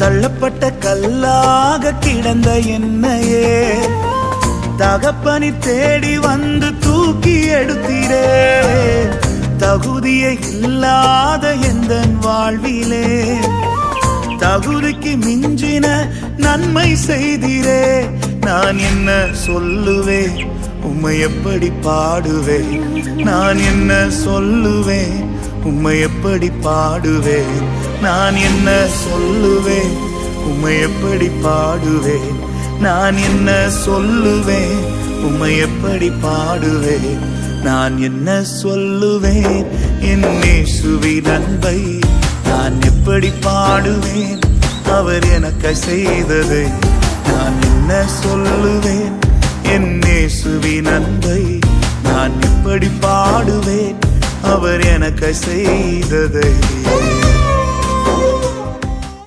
தள்ளப்பட்ட கல்லாக கிடந்த என்னையே தகப்பனி தேடி வந்து தூக்கி எடுத்தீரே. தகுதியை இல்லாத எந்த வாழ்விலே தகுதிக்கு மிஞ்சின நன்மை செய்தீரே. நான் என்ன சொல்லுவேன், உம்மை எப்படி பாடுவேன்? நான் என்ன சொல்லுவேன், உம்மை எப்படி பாடுவேன்? நான் என்ன சொல்லுவேன், உம்மை எப்படி பாடுவேன்? நான் என்ன சொல்லுவேன், உம்மை எப்படி பாடுவேன்? நான் என்ன சொல்லுவேன், என் இயேசுவின் அன்பை நான் எப்படி பாடுவேன்? அவர் எனக்கு செய்ததை நான் என்ன சொல்லுவேன், என் இயேசுவின் அன்பை நான் எப்படி பாடுவேன்? அவர் எனக்கு செய்ததை